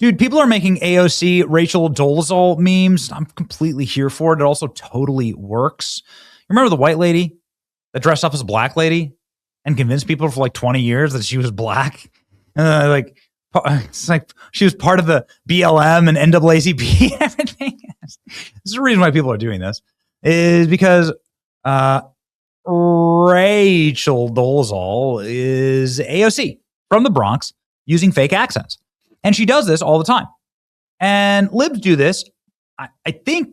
Dude, people are making AOC Rachel Dolezal memes. I'm completely here for it. It also totally works. Remember the white lady that dressed up as a black lady and convinced people for like 20 years that she was black? It's like she was part of the BLM and NAACP and everything. This is the reason why people are doing this, is because Rachel Dolezal is AOC from the Bronx using fake accents. And she does this all the time. And libs do this, I think,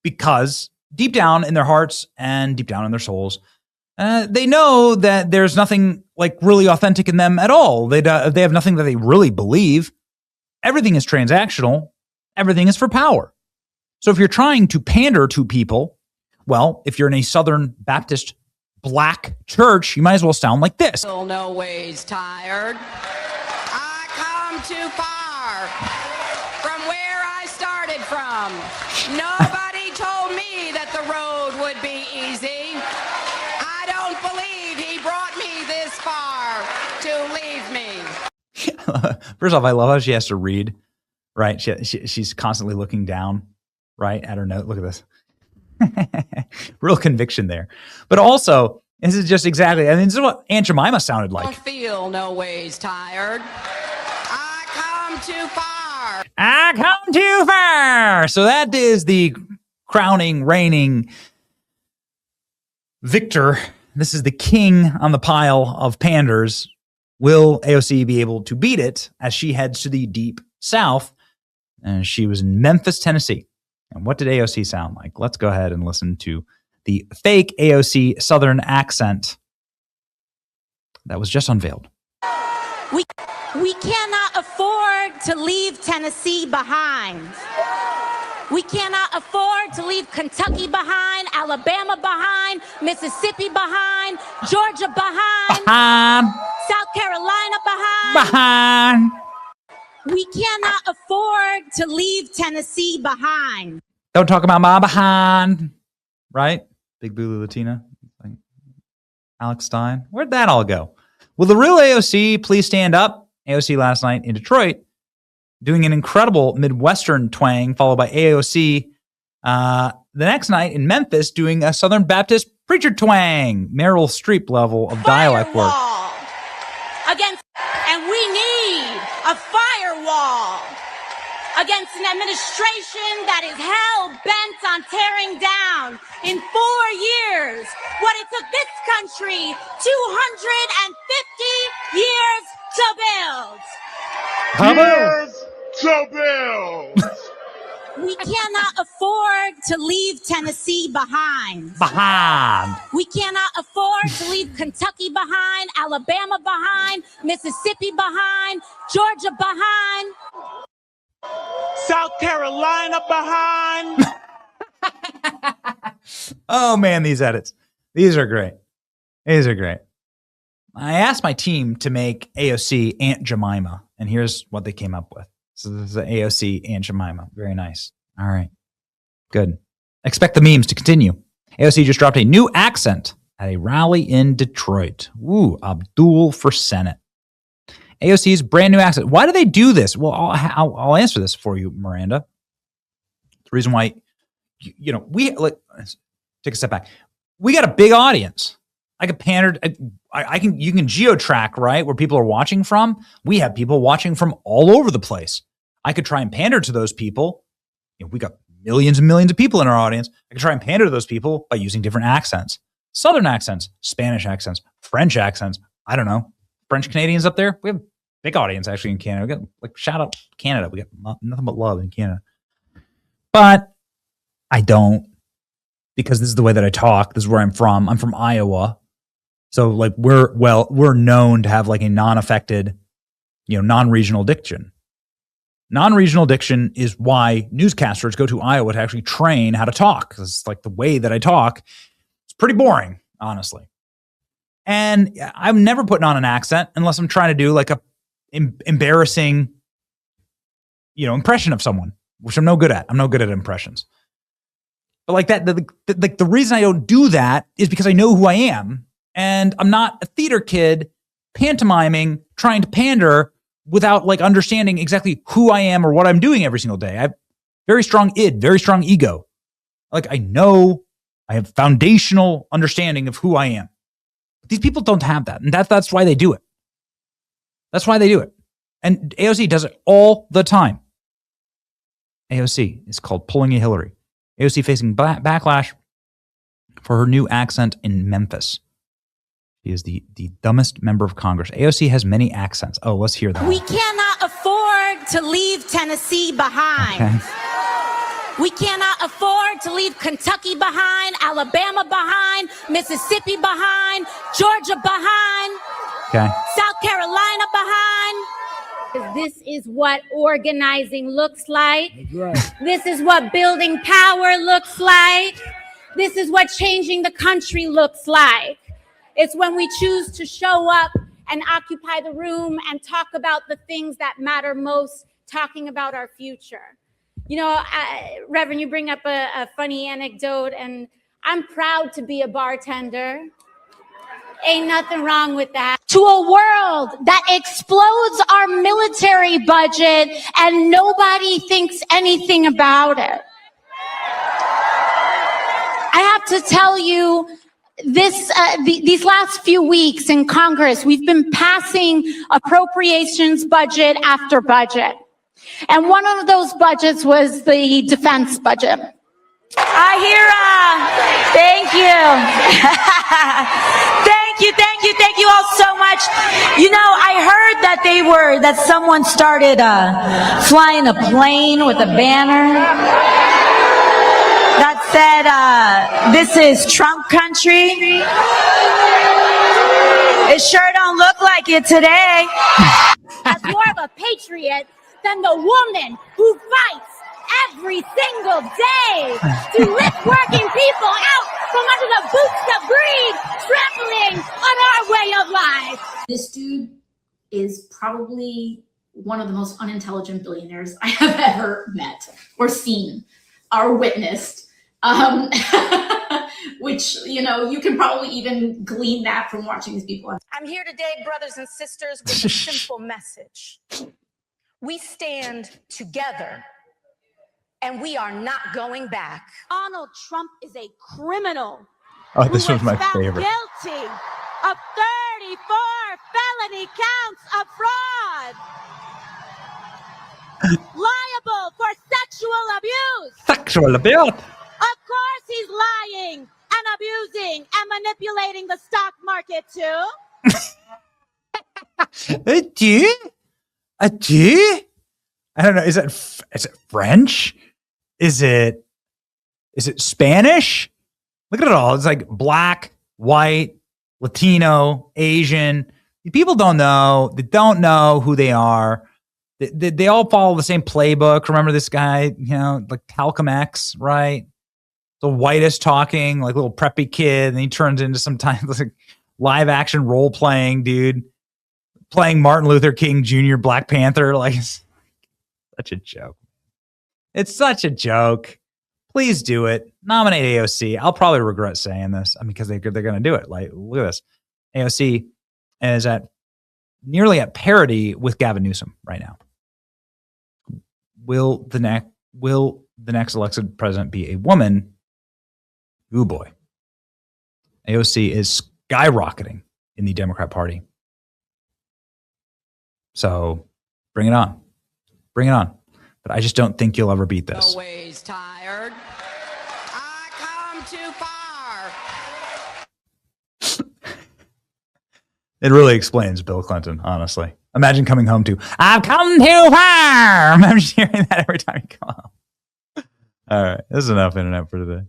because deep down in their hearts and deep down in their souls, they know that there's nothing like really authentic in them at all. They have nothing that they really believe. Everything is transactional. Everything is for power. So if you're trying to pander to people, well, if you're in a Southern Baptist black church, you might as well sound like this. Still no ways tired. I come too far from where I started from. Nobody told me that the road would be easy. I don't believe he brought me this far to leave me. First off, I love how she has to read, right? She's constantly looking down, right, at her note. Look at this. Real conviction there. But also, this is just exactly, I mean, this is what Aunt Jemima sounded like. Don't feel no ways tired. I come too far. I come too far. So that is the crowning, reigning victor. This is the king on the pile of panders. Will AOC be able to beat it as she heads to the deep south? And she was in Memphis, Tennessee. And what did AOC sound like? Let's go ahead and listen to the fake AOC Southern accent that was just unveiled. We cannot afford to leave Tennessee behind. We cannot afford to leave Kentucky behind, Alabama behind, Mississippi behind, Georgia behind, South Carolina behind. We cannot afford to leave Tennessee behind. Don't talk about my behind. Right? Big Boo Latina. Like Alex Stein. Where'd that all go? Will the real AOC please stand up? AOC last night in Detroit doing an incredible Midwestern twang, followed by AOC the next night in Memphis doing a Southern Baptist preacher twang. Meryl Streep level of dialect work. And we need a firewall against an administration that is hell-bent on tearing down in 4 years what it took this country 250 years to build. We cannot afford to leave Tennessee behind. We cannot afford to leave Kentucky behind, Alabama behind, Mississippi behind, Georgia behind, South Carolina behind. Oh man, these edits. These are great. These are great. I asked my team to make AOC Aunt Jemima, and here's what they came up with. So this is the AOC Aunt Jemima. Very nice. All right. Good. Expect the memes to continue. AOC just dropped a new accent at a rally in Detroit. Ooh, Abdul for Senate. AOC's brand new accent. Why do they do this? Well, I'll answer this for you, Miranda. The reason why, we let's take a step back. We got a big audience. I could pander. You can geo-track, right, where people are watching from. We have people watching from all over the place. I could try and pander to those people. We got millions and millions of people in our audience. I could try and pander to those people by using different accents. Southern accents, Spanish accents, French accents. I don't know. French Canadians up there. We have a big audience actually in Canada. We got shout out Canada. We got nothing but love in Canada. But I don't, because this is the way that I talk. This is where I'm from. I'm from Iowa. So we're known to have like a non-affected, non-regional diction. Non-regional diction is why newscasters go to Iowa to actually train how to talk. Because it's like the way that I talk. It's pretty boring, honestly. And I'm never putting on an accent unless I'm trying to do like a embarrassing, impression of someone, which I'm no good at. I'm no good at impressions. But like that, the reason I don't do that is because I know who I am. And I'm not a theater kid pantomiming, trying to pander without like understanding exactly who I am or what I'm doing every single day. I have very strong id, very strong ego. Like I know I have foundational understanding of who I am. But these people don't have that. And that's why they do it. That's why they do it. And AOC does it all the time. AOC is called pulling a Hillary. AOC facing backlash for her new accent in Memphis. She is the dumbest member of Congress. AOC has many accents. Oh, let's hear that. We cannot afford to leave Tennessee behind. Okay. We cannot afford to leave Kentucky behind, Alabama behind, Mississippi behind, Georgia behind, Okay. South Carolina behind. This is what organizing looks like. Right. This is what building power looks like. This is what changing the country looks like. It's when we choose to show up and occupy the room and talk about the things that matter most, talking about our future. You know, Reverend, you bring up a funny anecdote, and I'm proud to be a bartender. Ain't nothing wrong with that. To a world that explodes our military budget and nobody thinks anything about it. I have to tell you, these last few weeks in Congress, we've been passing appropriations budget after budget. And one of those budgets was the defense budget. Thank you all so much. You know, I heard that someone started flying a plane with a banner that said, this is Trump country. It sure don't look like it today. As more of a patriot than the woman who fights every single day to lift working people out from under the boots of greed, trampling on our way of life. This dude is probably one of the most unintelligent billionaires I have ever met or seen or witnessed. Which, you know, you can probably even glean that from watching these people. I'm here today, brothers and sisters, with a simple message. We stand together, and we are not going back. Donald Trump is a criminal. Oh, this who was my found favorite. Guilty of 34 felony counts of fraud. Liable for sexual abuse. Sexual abuse. Of course he's lying and abusing and manipulating the stock market too. I don't know. Is it French? Is it Spanish? Look at it all. It's like black, white, Latino, Asian. People don't know. They don't know who they are. They all follow the same playbook. Remember this guy, you know, like Talcum X, right? The whitest talking, like little preppy kid, and he turns into some kind of like live action role playing dude, playing Martin Luther King Jr. Black Panther. Like, it's such a joke. It's such a joke. Please do it. Nominate AOC. I'll probably regret saying this. I mean, because they're going to do it. Like, look at this. AOC is nearly at parity with Gavin Newsom right now. Will the next elected president be a woman? Ooh boy. AOC is skyrocketing in the Democrat Party. So bring it on. Bring it on. But I just don't think you'll ever beat this. Always tired. I come too far. It really explains Bill Clinton, honestly. Imagine coming home to, I've come too far. I'm just hearing that every time you come home. All right. This is enough internet for today.